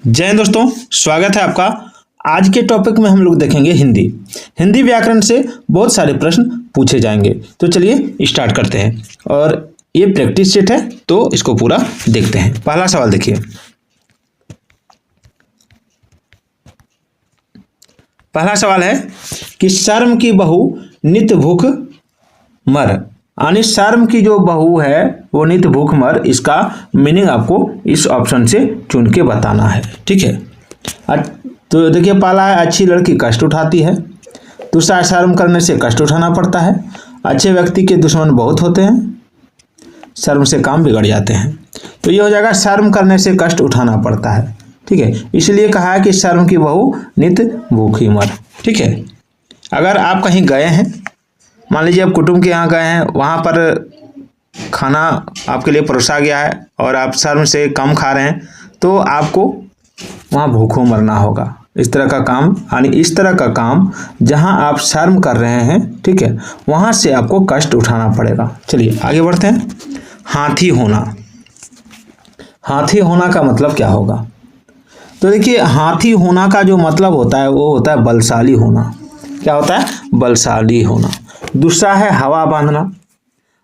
जय हिंद दोस्तों, स्वागत है आपका। आज के टॉपिक में हम लोग देखेंगे हिंदी। हिंदी व्याकरण से बहुत सारे प्रश्न पूछे जाएंगे, तो चलिए स्टार्ट करते हैं। और ये प्रैक्टिस सेट है, तो इसको पूरा देखते हैं। पहला सवाल देखिए। पहला सवाल है कि शर्म की बहू नित भूख मर, यानी शर्म की जो बहू है वो नित भूख मर, इसका मीनिंग आपको इस ऑप्शन से चुन के बताना है। ठीक है, तो देखिए पहला है अच्छी लड़की कष्ट उठाती है। दूसरा, शर्म करने से कष्ट उठाना पड़ता है। अच्छे व्यक्ति के दुश्मन बहुत होते हैं, शर्म से काम बिगड़ जाते हैं। तो ये हो जाएगा शर्म करने से कष्ट उठाना पड़ता है। ठीक है, इसलिए कहा है कि शर्म की बहू नित भूखी मर। ठीक है, अगर आप कहीं गए हैं, मान लीजिए आप कुटुंब के यहाँ गए हैं, वहाँ पर खाना आपके लिए परोसा गया है और आप शर्म से कम खा रहे हैं, तो आपको वहाँ भूखों मरना होगा। इस तरह का काम, यानी इस तरह का काम जहाँ आप शर्म कर रहे हैं, ठीक है, वहाँ से आपको कष्ट उठाना पड़ेगा। चलिए आगे बढ़ते हैं। हाथी होना। हाथी होना का मतलब क्या होगा? तो देखिए हाथी होना का जो मतलब होता है वो होता है बलशाली होना। क्या होता है? बलशाली होना। दूसरा है हवा बांधना।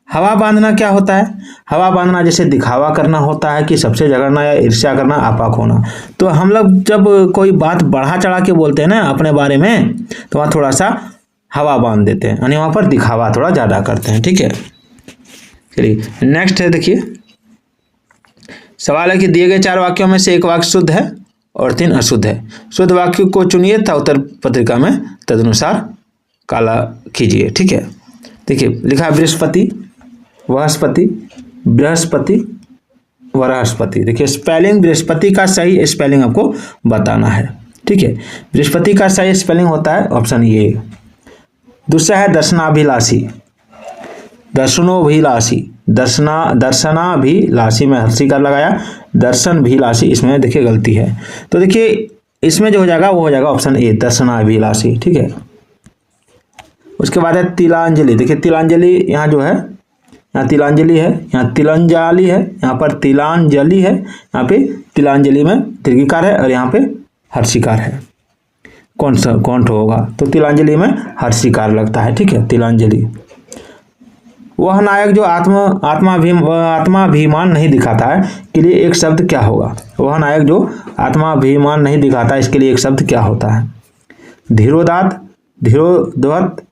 हवा बांधना क्या होता है? हवा बांधना जैसे दिखावा करना होता है कि सबसे झगड़ना या ईर्ष्या करना, आपाक होना। तो हम लोग जब कोई बात बढ़ा चढ़ा के बोलते हैं ना अपने बारे में, तो वहाँ थोड़ा सा हवा बांध देते हैं, यानी वहाँ पर दिखावा थोड़ा ज़्यादा करते हैं। ठीक है, चलिए नेक्स्ट है। देखिए सवाल है कि दिए गए 4 वाक्यों में से एक वाक्य शुद्ध है और 3 अशुद्ध है। शुद्ध वाक्य को चुनिए तथा उत्तर पत्रिका में तदनुसार काला कीजिए। ठीक है, देखिए लिखा है बृहस्पति, वहस्पति, बृहस्पति, वरहस्पति। देखिए स्पेलिंग, बृहस्पति का सही स्पेलिंग आपको बताना है। ठीक है, बृहस्पति का सही स्पेलिंग होता है ऑप्शन ए। दूसरा है दर्शनाभिलाषी। दर्शनोभिलाषी, दर्शनाभिलाषी में हर्षिकार लगाया, दर्शन भिलाषी, इसमें देखिए गलती है। तो देखिए इसमें जो हो जाएगा वो हो जाएगा ऑप्शन ए, दर्शनाभिलाषी। ठीक है, उसके बाद है तिलांजलि। देखिए तिलांजलि यहाँ जो है, यहाँ तिलांजलि है, यहाँ तिलंजाली है, यहाँ पर तिलांजलि है, यहाँ पे तिलांजलि में दीर्घिकार है और यहाँ पे हर्षिकार है। कौन होगा? तो तिलांजलि में हर्षिकार लगता है। ठीक है, तिलांजलि। वह नायक जो आत्माभिमान नहीं दिखाता है के लिए एक शब्द क्या होगा? वह नायक जो आत्माभिमान नहीं दिखाता, इसके लिए एक शब्द क्या होता है? धीरोदात, धीरोदत्त,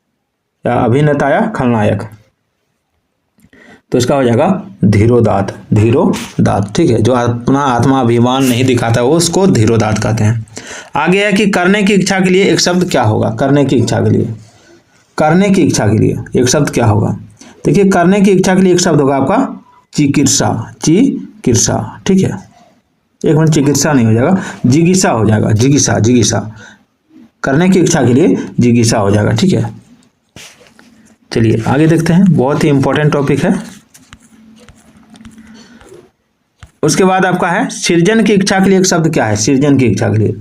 या अभिनेता या खलनायक? तो इसका हो जाएगा धीरोदात, धीरोदात। ठीक है, जो अपना आत्माभिमान नहीं दिखाता है वो उसको धीरोदात कहते हैं। आगे है कि करने की इच्छा के लिए एक शब्द क्या होगा? करने की इच्छा के लिए, करने की इच्छा के लिए एक शब्द क्या होगा? देखिए करने की इच्छा के लिए एक शब्द होगा आपका चिकित्सा, चिकित्सा। ठीक है, एक मिनट, चिकित्सा नहीं हो जाएगा, जिगीसा हो जाएगा, जिगीसा, जिगीसा। करने की इच्छा के लिए जिगीसा हो जाएगा। ठीक है, चलिए आगे देखते हैं, बहुत ही इंपॉर्टेंट टॉपिक है। उसके बाद आपका है सृजन की इच्छा के लिए एक शब्द क्या है? सृजन की इच्छा के लिए,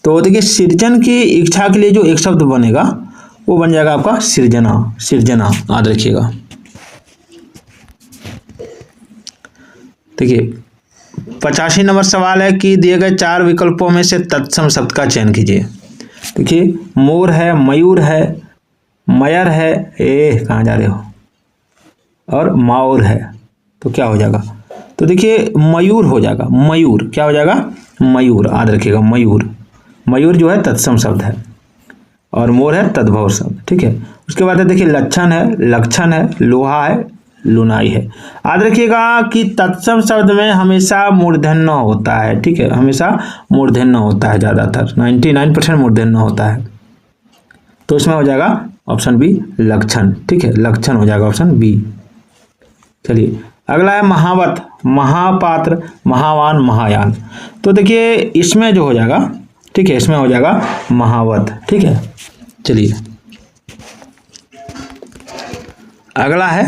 तो देखिए सृजन की इच्छा के लिए जो एक शब्द बनेगा वो बन जाएगा आपका सृजना, सृजना, याद रखिएगा। देखिए 85 नंबर सवाल है कि दिए गए 4 विकल्पों में से तत्सम शब्द का चयन कीजिए। देखिए मोर है, मयूर है, मयर है, कहाँ जा रहे हो, और माउर है, तो क्या हो जाएगा? तो देखिए मयूर हो जाएगा, मयूर। क्या हो जाएगा? मयूर, याद रखिएगा, मयूर। मयूर जो है तत्सम शब्द है और मोर है तद्भव शब्द। ठीक है, उसके बाद है देखिए लक्षण है, लक्षण है, लोहा है, लुनाई है। याद रखिएगा कि तत्सम शब्द में हमेशा मूर्धन्य होता है। ठीक है, हमेशा मूर्धन्य होता है, ज़्यादातर 99% मूर्धन्य होता है। तो इसमें हो जाएगा ऑप्शन बी, लक्षण। ठीक है, लक्षण हो जाएगा ऑप्शन बी। चलिए अगला है महावत, महापात्र, महावान, महायान। तो देखिए इसमें जो हो जाएगा, ठीक है, इसमें हो जाएगा महावत। ठीक है, चलिए अगला है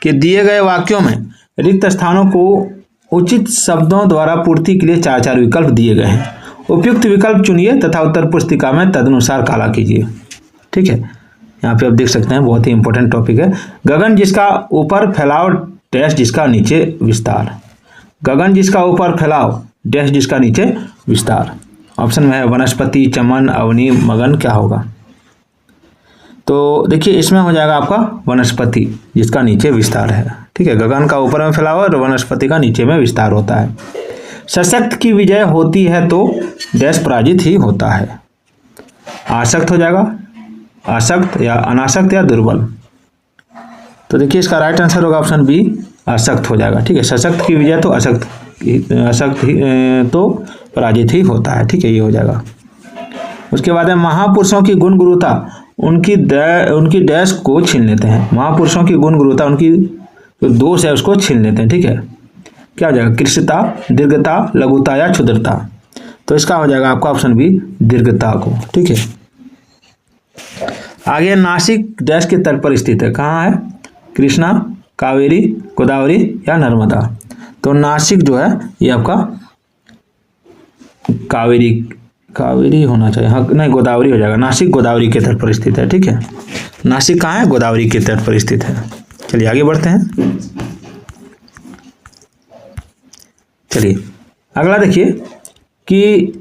कि दिए गए वाक्यों में रिक्त स्थानों को उचित शब्दों द्वारा पूर्ति के लिए 4 विकल्प दिए गए हैं। उपयुक्त विकल्प चुनिए तथा उत्तर पुस्तिका में तदनुसार काला कीजिए। ठीक है, यहाँ पे आप देख सकते हैं, बहुत ही इंपॉर्टेंट टॉपिक है। गगन जिसका ऊपर फैलाव, टेस्ट जिसका नीचे विस्तार। गगन जिसका ऊपर फैलाव, डैश जिसका नीचे विस्तार। ऑप्शन में है वनस्पति, चमन, अवनी, मगन, क्या होगा? तो देखिए इसमें हो जाएगा आपका वनस्पति जिसका नीचे विस्तार है। ठीक है, गगन का ऊपर में फैला हुआ और वनस्पति का नीचे में विस्तार होता है। सशक्त की विजय होती है तो डैश पराजित ही होता है। आसक्त हो जाएगा, आसक्त या अनासक्त या दुर्बल। तो देखिए इसका राइट आंसर होगा ऑप्शन बी, आसक्त हो जाएगा। ठीक है, सशक्त की विजय तो अशक्त तो पराजित ही होता है। ठीक है, ये हो जाएगा। उसके बाद है महापुरुषों की गुण गुरुता उनकी डैश को छीन लेते हैं। महापुरुषों की गुण गुरुता उनकी जो दोष है उसको छीन लेते हैं। ठीक है, क्या हो जाएगा? कृशता, दीर्घता, लघुता या क्षुद्रता। तो इसका हो जाएगा आपका ऑप्शन बी, दीर्घता को। ठीक है, आगे नासिक डैश के तट पर स्थित है। कहाँ है? कृष्णा, कावेरी, गोदावरी या नर्मदा। तो नासिक जो है ये आपका कावेरी होना चाहिए, हाँ नहीं गोदावरी हो जाएगा। नासिक गोदावरी के तट पर स्थित है। ठीक है, नासिक कहाँ है? गोदावरी के तट पर स्थित है। चलिए आगे बढ़ते हैं। चलिए अगला देखिए कि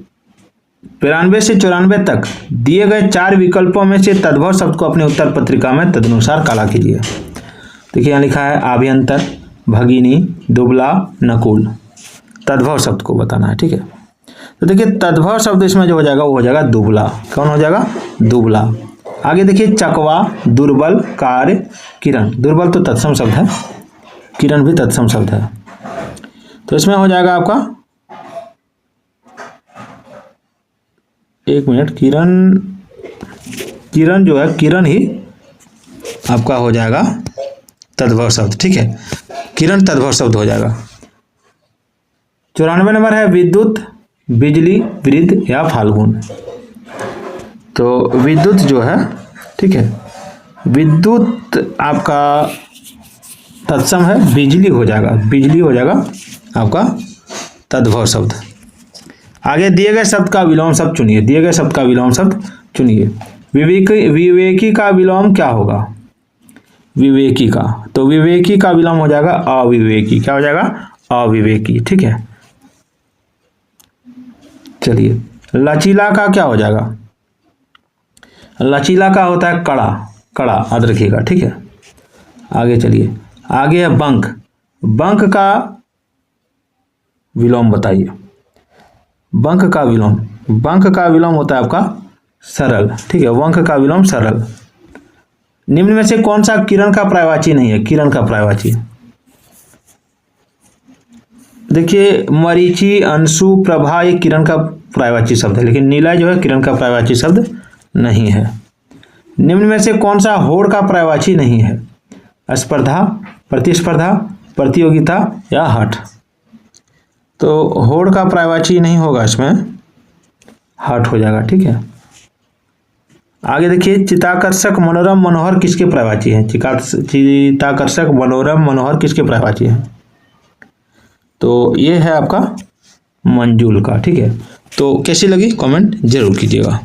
92 से 94 तक दिए गए 4 विकल्पों में से तद्भव शब्द को अपने उत्तर पत्रिका में तदनुसार काला कीजिए। देखिए यहाँ लिखा है आभ्यंतर, भगिनी, दुबला, नकुल। तद्भव शब्द को बताना है। ठीक है, तो देखिए तद्भव शब्द इसमें जो हो जाएगा वो हो जाएगा दुबला। कौन हो जाएगा? दुबला। आगे देखिए चकवा, दुर्बल, कार्य, किरण। दुर्बल तो तत्सम शब्द है, किरण भी तत्सम शब्द है। तो इसमें हो जाएगा आपका, एक मिनट, किरण जो है, किरण ही आपका हो जाएगा तद्भव शब्द। ठीक है, किरण तद्भव शब्द हो जाएगा। 94 नंबर है विद्युत, बिजली, वृद्ध या फाल्गुन। तो विद्युत जो है, ठीक है, विद्युत आपका तत्सम है, बिजली हो जाएगा, बिजली हो जाएगा आपका तद्भव शब्द। आगे दिए गए शब्द का विलोम शब्द चुनिए। दिए गए शब्द का विलोम शब्द चुनिए। विवेकी का विलोम क्या होगा? विवेकी का, तो विवेकी का विलोम हो जाएगा अविवेकी। क्या हो जाएगा? अविवेकी। ठीक है, चलिए लचीला का क्या हो जाएगा? लचीला का होता है कड़ा, कड़ा याद रखिएगा। ठीक है, आगे चलिए, आगे है बंक। बंक का विलोम बताइए। बंक का विलोम होता है आपका सरल। ठीक है, वंक का विलोम सरल। निम्न में से कौन सा किरण का पर्यायवाची नहीं है? किरण का पर्यायवाची देखिए, मरीचि, अंशु, प्रभा ये किरण का पर्यायवाची शब्द है, लेकिन नीला जो है किरण का पर्यायवाची शब्द नहीं है। निम्न में से कौन सा होड़ का पर्यायवाची नहीं है? स्पर्धा, प्रतिस्पर्धा, प्रतियोगिता या हठ। तो होड़ का पर्यायवाची नहीं होगा, इसमें हठ हो जाएगा। ठीक है, आगे देखिए चिताकर्षक, मनोरम, मनोहर किसके पर्यायवाची हैं? चिताकर्षक, मनोरम, मनोहर किसके पर्यायवाची हैं? तो ये है आपका मंजूल का। ठीक है, तो कैसी लगी कमेंट जरूर कीजिएगा।